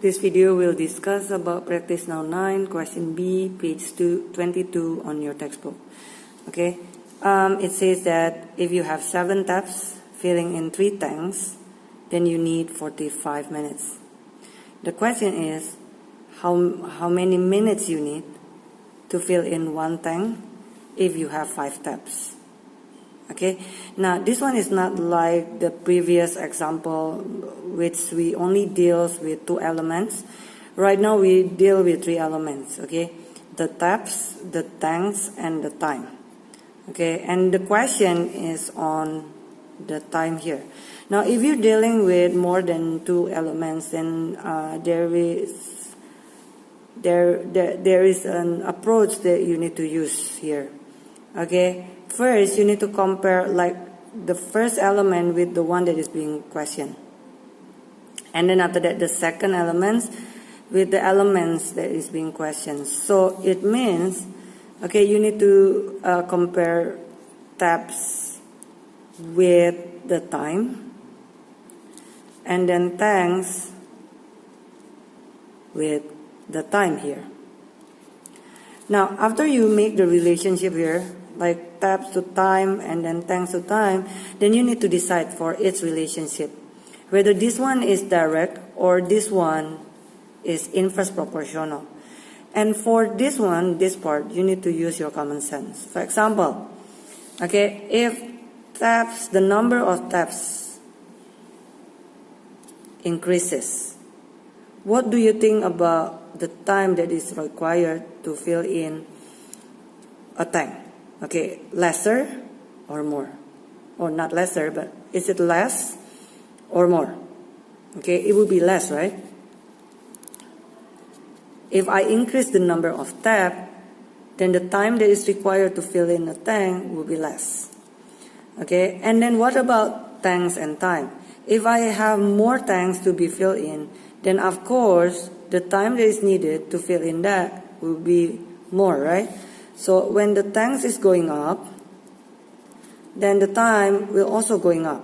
This video will discuss about practice now 9, question B, page 22 on your textbook. Okay, it says that if you have 7 taps filling in 3 tanks, then you need 45 minutes. The question is how many minutes you need to fill in 1 tank if you have 5 taps. Okay, now this one is not like the previous example which we only deals with 2 elements. Right now we deal with 3 elements. Okay, the taps, the tanks, and the time. Okay, and the question is on the time here. Now if you're dealing with more than 2 elements, then there is an approach that you need to use here. Okay, first you need to compare like the first element with the one that is being questioned, and then after that the second elements with the elements that is being questioned. So it means, okay, you need to compare taps with the time, and then tanks with the time here. Now after you make the relationship here, like taps to time and then tanks to time, then you need to decide for its relationship whether this one is direct or this one is inverse proportional. And for this one, this part, you need to use your common sense. For example, okay, if taps, the number of taps increases, what do you think about the time that is required to fill in a tank? Okay, lesser or more? Or not lesser, but is it less or more? Okay, it will be less, right? If I increase the number of taps, then the time that is required to fill in a tank will be less. Okay, and then what about tanks and time? If I have more tanks to be filled in, then of course the time that is needed to fill in that will be more, right? So when the tanks is going up, then the time will also going up.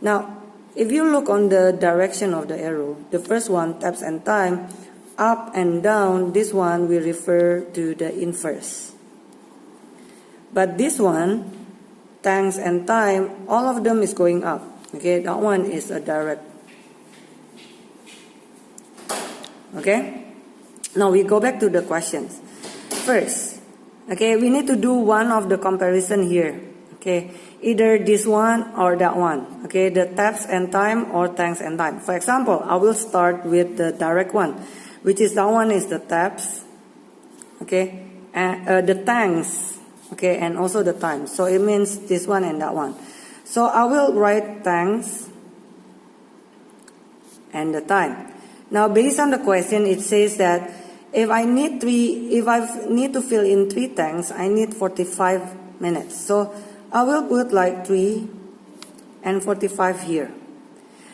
Now, if you look on the direction of the arrow, the first one, taps and time, up and down, this one will refer to the inverse. But this one, tanks and time, all of them is going up. Okay, that one is a direct. Okay, now we go back to the questions. First, okay, we need to do one of the comparison here. Okay, either this one or that one. Okay, the taps and time or tanks and time. For example, I will start with the direct one, which is that one is the taps. Okay, and the tanks. Okay, and also the time. So it means this one and that one. So I will write tanks and the time. Now based on the question, it says that if I need to fill in 3 tanks, I need 45 minutes. So I will put like 3 and 45 here.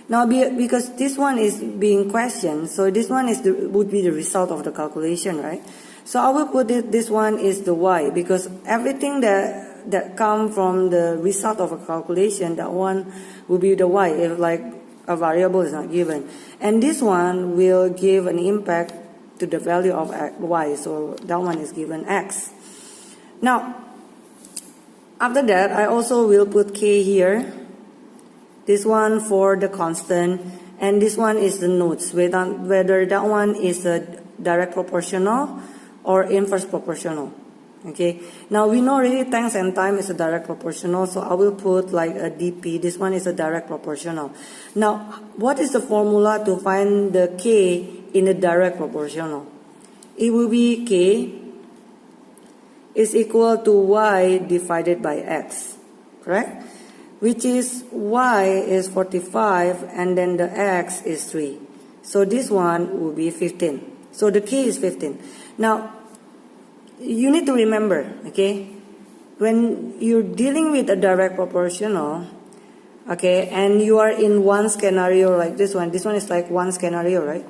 Now because this one is being questioned, so this one would be the result of the calculation, right? So I will put this one is the y, because everything that come from the result of a calculation, that one will be the y if like a variable is not given. And this one will give an impact to the value of y, so that one is given x. Now, after that, I also will put k here. This one for the constant, and this one is the notes, whether that one is a direct proportional or inverse proportional. Okay, now we know already tanks and time is a direct proportional, so I will put like a dp. This one is a direct proportional. Now, what is the formula to find the k in a direct proportional? It will be k is equal to y divided by x, correct? Which is y is 45 and then the x is 3. So this one will be 15. So the k is 15. Now, you need to remember, okay, when you're dealing with a direct proportional, okay, and you are in one scenario like this one is like one scenario, right?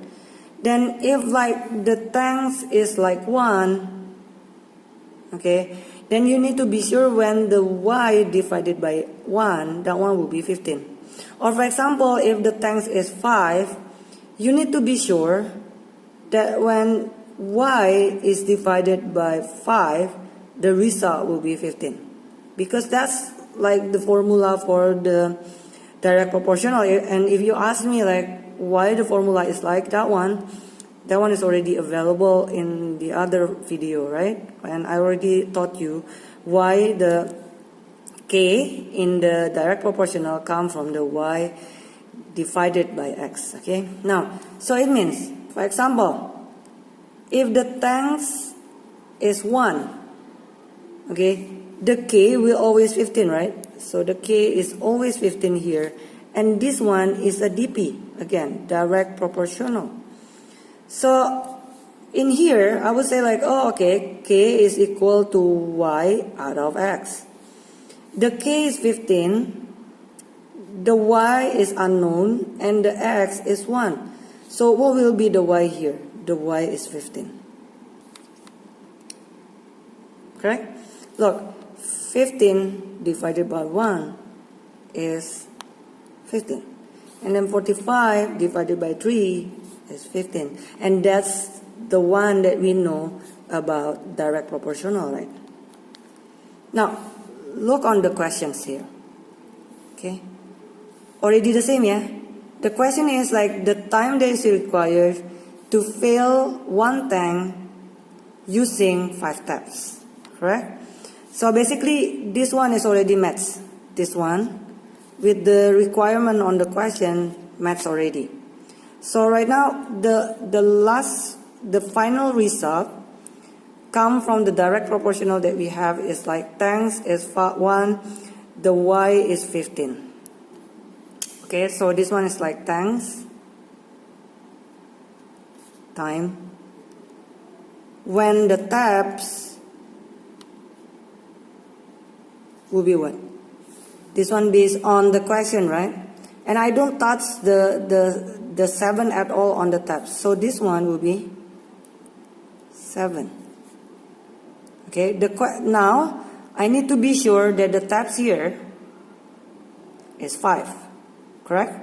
Then if like the tanks is like 1, okay, then you need to be sure when the y divided by 1, that one will be 15. Or for example, if the tanks is 5, you need to be sure that when y is divided by 5, the result will be 15. Because that's like the formula for the direct proportional. And if you ask me like why the formula is like that one is already available in the other video, right? And I already taught you why the k in the direct proportional come from the y divided by x. Okay, now so it means, for example, if the thanks is 1, okay, the k will always 15, right? So the k is always 15 here, and this one is a dp, again direct proportional. So in here I would say like, oh okay, k is equal to y out of x. The k is 15, the y is unknown, and the x is 1. So what will be the y here? The y is 15. Correct? Look, 15 divided by 1 is 15. And then 45 divided by 3 is 15. And that's the one that we know about direct proportional, right? Now, look on the questions here. Okay? Already the same, yeah? The question is like the time that is required to fill one tank using 5 taps. Correct? So basically, this one is already met. This one, with the requirement on the question, matched already. So right now, the final result come from the direct proportional that we have is like tanks is 1, the y is 15. Okay, so this one is like tanks time when the taps will be what? This one based on the question, right? And I don't touch the 7 at all on the taps. So this one will be 7. Okay, now I need to be sure that the taps here is 5. Correct?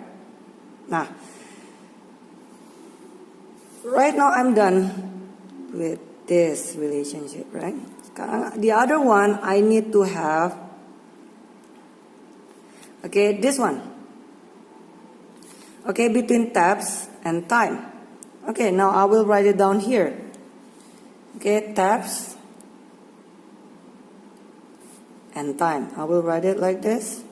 Now, right now I'm done with this relationship, right? The other one I need to have, okay, this one. Okay, between taps and time. Okay, now I will write it down here. Okay, taps and time. I will write it like this.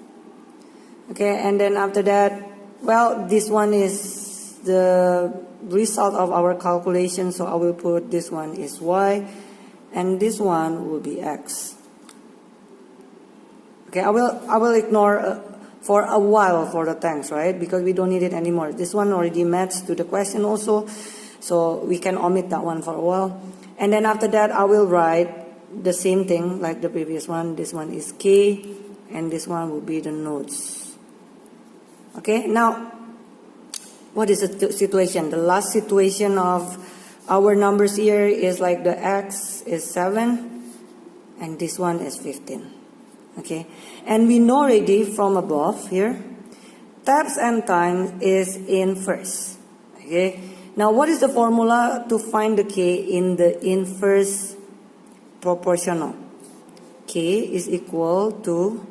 Okay, and then after that, well, this one is the result of our calculation, so I will put this one is y, and this one will be x. Okay, I will ignore for a while for the tanks, right? Because we don't need it anymore. This one already matched to the question also, so we can omit that one for a while. And then after that, I will write the same thing like the previous one. This one is k, and this one will be the nodes. Okay, now, what is the situation? The last situation of our numbers here is like the x is 7, and this one is 15. Okay, and we know already from above here, taps and time is inverse. Okay, now what is the formula to find the k in the inverse proportional? K is equal to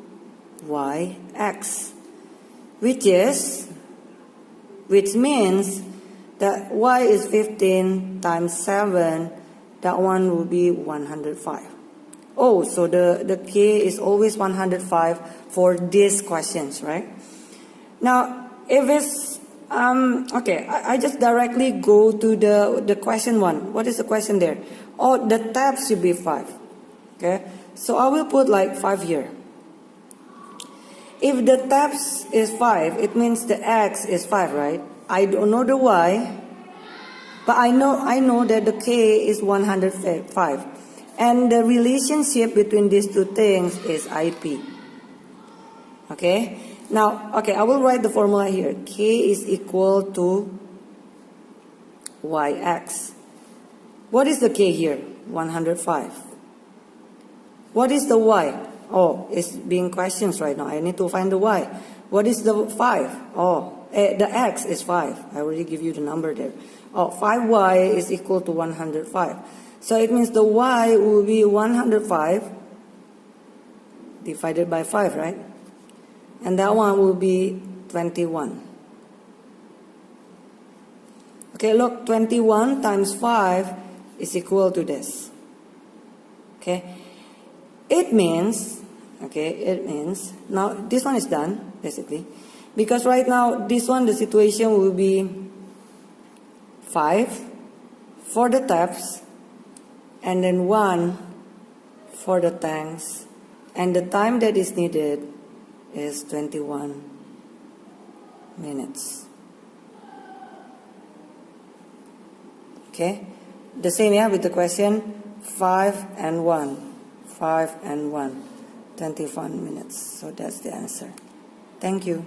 yx, which means that y is 15 times 7, that one will be 105. Oh, so the k is always 105 for these questions, right? Now, if it's, okay, I just directly go to the question one. What is the question there? Oh, the taps should be 5. Okay, so I will put like 5 here. If the taps is 5, it means the x is 5, right? I don't know the y, but I know that the k is 105. And the relationship between these two things is IP. Okay? Now, okay, I will write the formula here. K is equal to yx. What is the k here? 105. What is the y? Oh, it's being questions right now. I need to find the y. What is the 5? Oh, the x is 5. I already give you the number there. 5y is equal to 105. So it means the y will be 105 divided by 5, right? And that one will be 21. Okay, look, 21 times 5 is equal to this. Okay, it means, now this one is done, basically. Because right now, this one, the situation will be 5 for the taps, and then 1 for the tanks, and the time that is needed is 21 minutes. Okay, the same with the question 5 and 1, 5 and 1, 21 minutes. So that's the answer. Thank you.